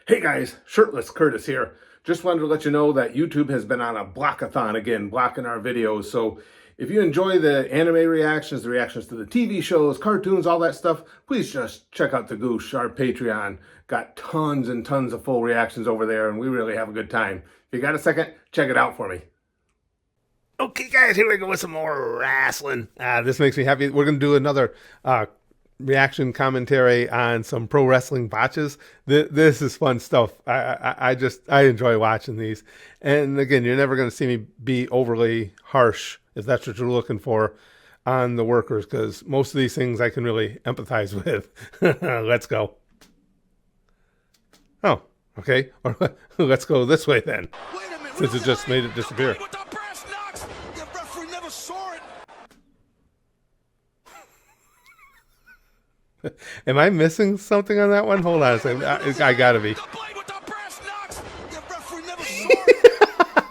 Hey guys, Shirtless Curtis here. Just wanted to let you know that YouTube has been on a blockathon again, blocking our videos. So if you enjoy the anime reactions, the reactions to the TV shows, cartoons, all that stuff, please just check out the Goosh, our Patreon. Got tons and tons of full reactions over there, and we really have a good time. If you got a second, check it out for me. Okay, guys, here we go with some more wrestling. This makes me happy. We're going to do another reaction commentary on some pro wrestling botches. This is fun stuff. I enjoy watching these. And again, you're never going to see me be overly harsh if that's what you're looking for on the workers, because most of these things I can really empathize with. Let's go. Oh, okay. Or let's go this way then, since it just made it disappear. Am I missing something on that one? Hold on a second. I gotta be.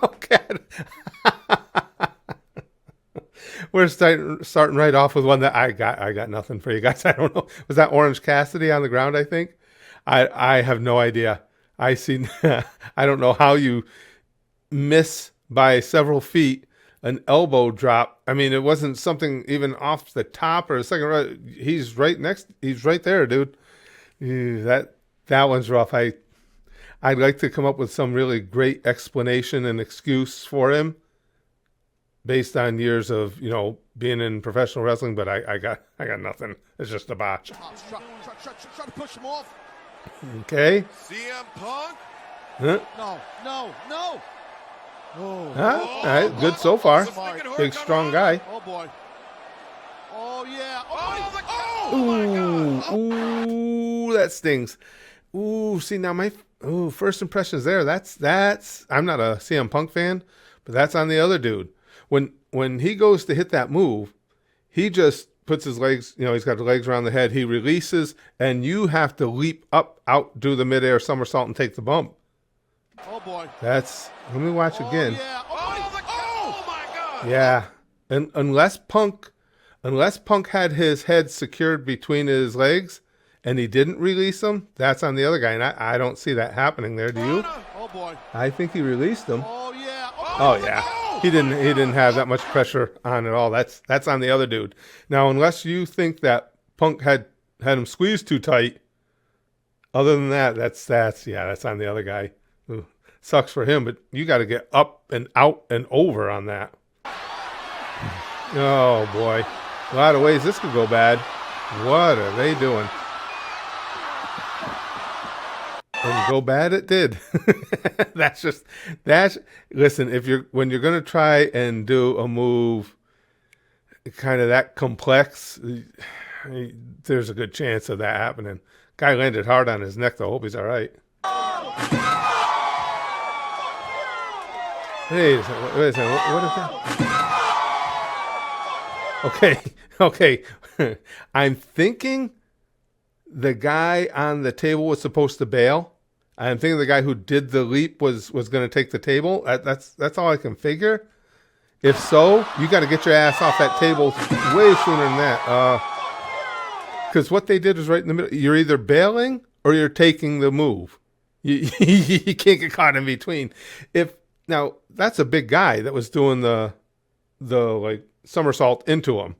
Okay. We're starting right off with one that I got nothing for you guys. I don't know. Was that Orange Cassidy on the ground? I think. I have no idea. I see. I don't know how you miss by several feet an elbow drop. I mean, it wasn't something even off the top or a second row. He's right next. He's right there, dude. That one's rough. I'd like to come up with some really great explanation and excuse for him based on years of, being in professional wrestling, but I got nothing. It's just a botch. Try to push him off. Okay. CM Punk? Huh? No. Oh. Huh? All right, good so far. Big, strong guy. Oh, boy. Oh, yeah. Ooh, that stings. Ooh, see, now my first impressions there, that's I'm not a CM Punk fan, but that's on the other dude. When he goes to hit that move, he just puts his legs, he's got the legs around the head, he releases, and you have to leap up, out, do the midair somersault, and take the bump. Oh, boy. Let me watch again. Yeah. Oh, my God. Yeah. And unless Punk had his head secured between his legs and he didn't release him, that's on the other guy. And I don't see that happening there. Do you? Oh, boy. I think he released him. Oh, yeah. Oh, yeah. He didn't have that much pressure on at all. That's on the other dude. Now, unless you think that Punk had him squeezed too tight, other than that, that's on the other guy. Ooh, sucks for him, but you got to get up and out and over on that. Oh boy, a lot of ways this could go bad. What are they doing? And go bad it did. Listen, when you're gonna try and do a move kind of that complex, there's a good chance of that happening. Guy landed hard on his neck though. Hope he's all right. Wait a second, what is that? Okay. I'm thinking the guy on the table was supposed to bail. I'm thinking the guy who did the leap was going to take the table. That's all I can figure. If so, you got to get your ass off that table way sooner than that. Because what they did is right in the middle. You're either bailing or you're taking the move. You can't get caught in between. Now, that's a big guy that was doing the like somersault into him.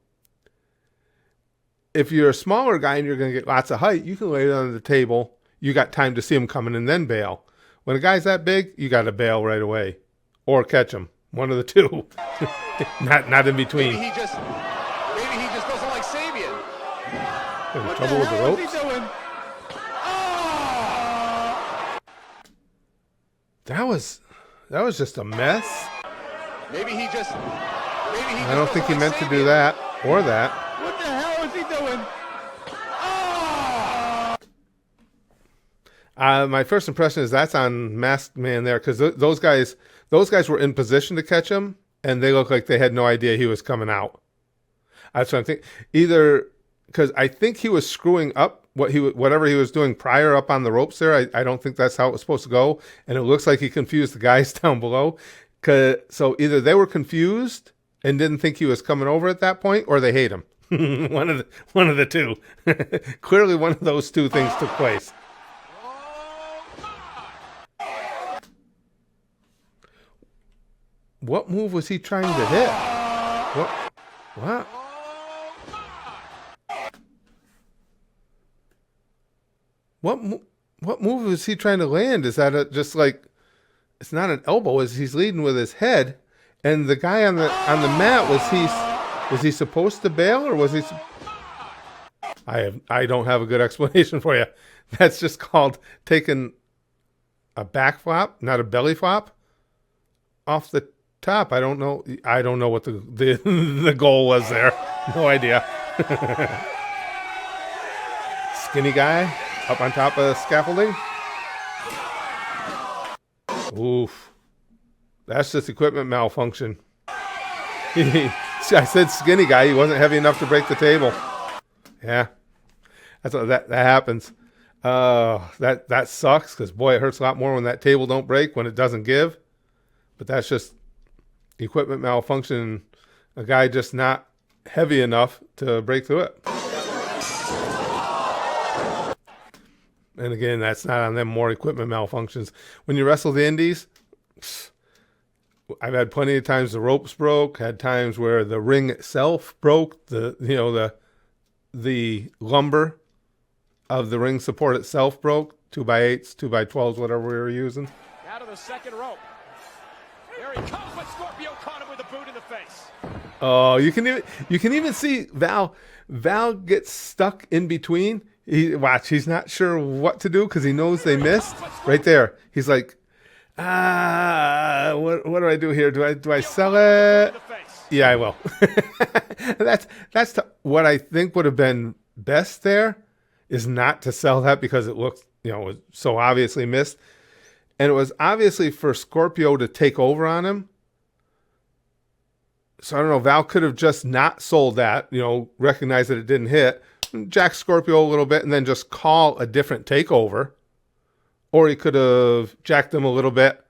If you're a smaller guy and you're going to get lots of height, you can lay it on the table. You got time to see him coming and then bail. When a guy's that big, you got to bail right away or catch him. One of the two. not in between. Maybe he just doesn't like Sabian. Having trouble with the ropes? What's he doing? Oh! That was just a mess. Maybe he just I don't think he meant to do that or that. What the hell is he doing? My first impression is that's on Masked Man there, because those guys were in position to catch him, and they looked like they had no idea he was coming out. That's what I'm thinking. Either because I think he was screwing up whatever he was doing prior up on the ropes there. I don't think that's how it was supposed to go, and it looks like he confused the guys down below. So either they were confused and didn't think he was coming over at that point, or they hate him. one of the two. Clearly, one of those two things took place. What move was he trying to hit? What? What move was he trying to land? Is that just like, it's not an elbow? Is he's leading with his head? And the guy on the mat, was he supposed to bail, or was he? I don't have a good explanation for you. That's just called taking a back flop, not a belly flop, off the top. I don't know what the goal was there. No idea. Skinny guy up on top of scaffolding. Oof. That's just equipment malfunction. I said skinny guy. He wasn't heavy enough to break the table. Yeah. That's what that happens. That sucks, because boy, it hurts a lot more when that table don't break, when it doesn't give. But that's just equipment malfunction. A guy just not heavy enough to break through it. And again, that's not on them, more equipment malfunctions. When you wrestle the indies, I've had plenty of times the ropes broke, had times where the ring itself broke, the lumber of the ring support itself broke, 2x8s, 2x12s, whatever we were using. Out of the second rope. There he comes, but Scorpio caught him with a boot in the face. Oh, you can even see Val gets stuck in between. He's not sure what to do because he knows they missed. Right there. He's like, what do I do here? Do I sell it? Yeah, I will. That's what I think would have been best there, is not to sell that, because it looks, it was so obviously missed. And it was obviously for Scorpio to take over on him. So I don't know, Val could have just not sold that, recognized that it didn't hit, jack Scorpio a little bit, and then just call a different takeover. Or he could have jacked him a little bit,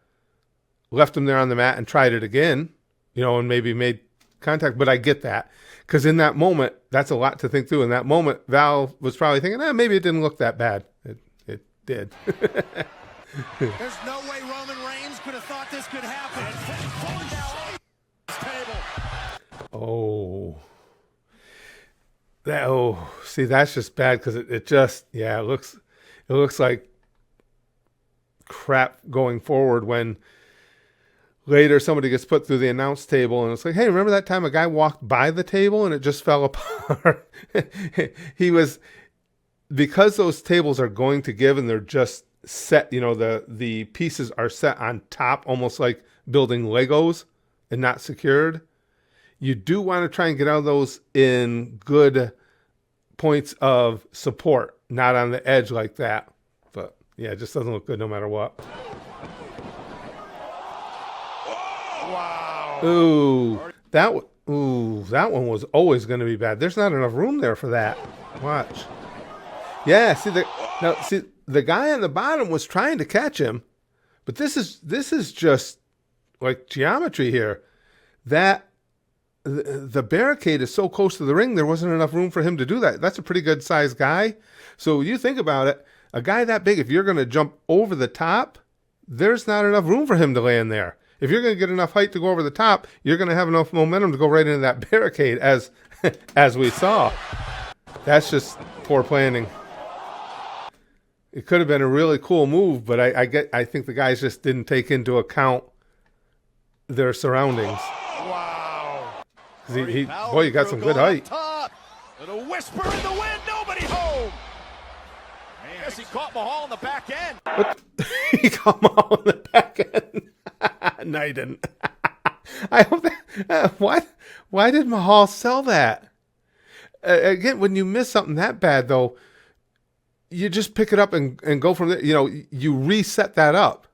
left him there on the mat, and tried it again, and maybe made contact. But I get that, because in that moment, that's a lot to think through. In that moment, Val was probably thinking, maybe it didn't look that bad. It did. There's no way Roman Reigns could have thought this could happen. See, that's just bad, because it looks like crap going forward when later somebody gets put through the announce table and it's like, hey, remember that time a guy walked by the table and it just fell apart? Because those tables are going to give and they're just set, the pieces are set on top, almost like building Legos and not secured. You do want to try and get out of those in good points of support, not on the edge like that. But yeah, it just doesn't look good no matter what. Wow. That one was always going to be bad. There's not enough room there for that. Watch. Yeah, see the guy on the bottom was trying to catch him, but this is just like geometry here. That the barricade is so close to the ring, there wasn't enough room for him to do that. That's a pretty good sized guy. So you think about it, a guy that big, if you're going to jump over the top, there's not enough room for him to land there. If you're going to get enough height to go over the top, you're going to have enough momentum to go right into that barricade, as we saw. That's just poor planning. It could have been a really cool move, but I think the guys just didn't take into account their surroundings. Wow. Boy, you got some good height. And a whisper in the wind, nobody home. I guess he caught Mahal in the back end. He caught Mahal in the back end. No, he didn't. I hope that. Why did Mahal sell that? Again, when you miss something that bad, though, you just pick it up and go from there. You reset that up.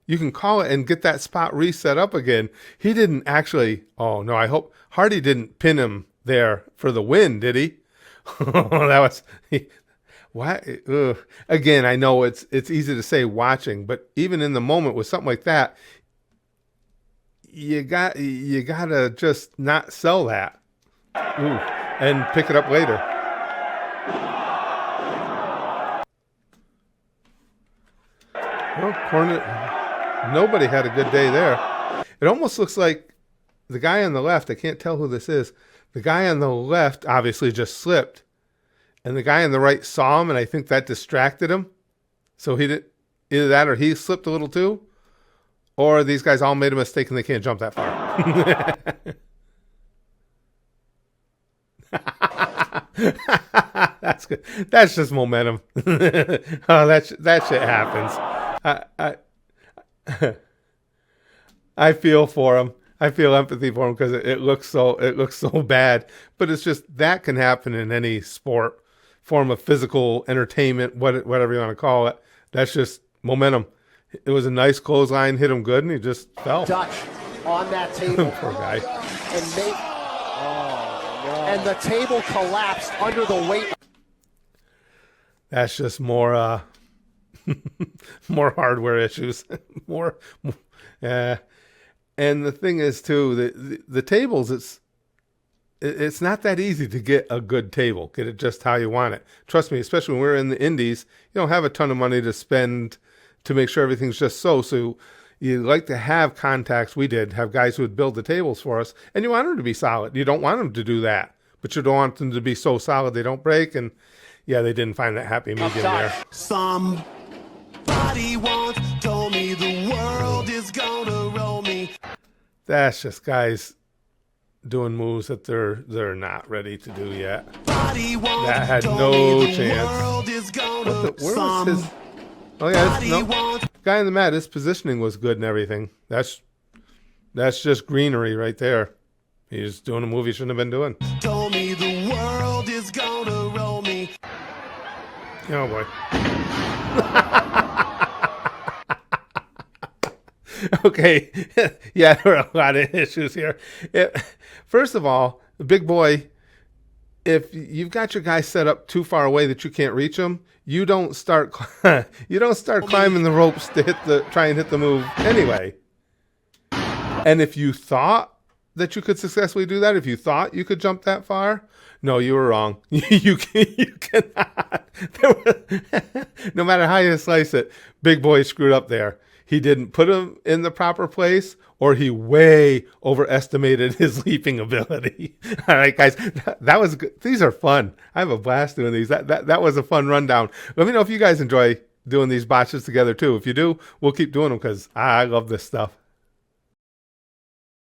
You can call it and get that spot reset up again. He didn't actually. Oh no! I hope Hardy didn't pin him there for the win, did he? That was. Why? Again, I know it's easy to say watching, but even in the moment with something like that, you gotta just not sell that. And pick it up later. Well, nobody had a good day there. It almost looks like the guy on the left, I can't tell who this is. The guy on the left obviously just slipped. And the guy on the right saw him, and I think that distracted him. So he didn't, either that or he slipped a little too. Or these guys all made a mistake and they can't jump that far. That's good. That's just momentum. Oh, that shit happens. I feel for him. I feel empathy for him because it looks so bad. But it's just that can happen in any sport, form of physical entertainment, whatever you want to call it. That's just momentum. It was a nice clothesline, hit him good, and he just fell. Dutch on that table. Poor guy. And the table collapsed under the weight. That's just more more hardware issues. more. And the thing is too, the tables, it's not that easy to get a good table, get it just how you want it. Trust me, especially when we're in the indies, you don't have a ton of money to spend to make sure everything's just so you like to have contacts. We did have guys who would build the tables for us, and you want them to be solid. You don't want them to do that, but you don't want them to be so solid they don't break. And yeah, they didn't find that happy medium there. Somebody once told me the world is gonna roll me. That's just guys doing moves that they're not ready to do yet. That had no chance. Where was his? Oh yeah, no. Guy in the mat. His positioning was good and everything. That's just greenery right there. He's doing a move he shouldn't have been doing. Told me the world is gonna roll me. Oh boy. Okay. Yeah, there are a lot of issues here. First of all, the big boy, if you've got your guy set up too far away that you can't reach him, you don't start climbing the ropes to try and hit the move anyway. And if you thought that you could successfully do that, if you thought you could jump that far, no, you were wrong. You cannot. No matter how you slice it, big boy screwed up there. He didn't put him in the proper place, or he way overestimated his leaping ability. All right, guys, that was good. These are fun. I have a blast doing these. That was a fun rundown. Let me know if you guys enjoy doing these botches together too. If you do, we'll keep doing them because I love this stuff.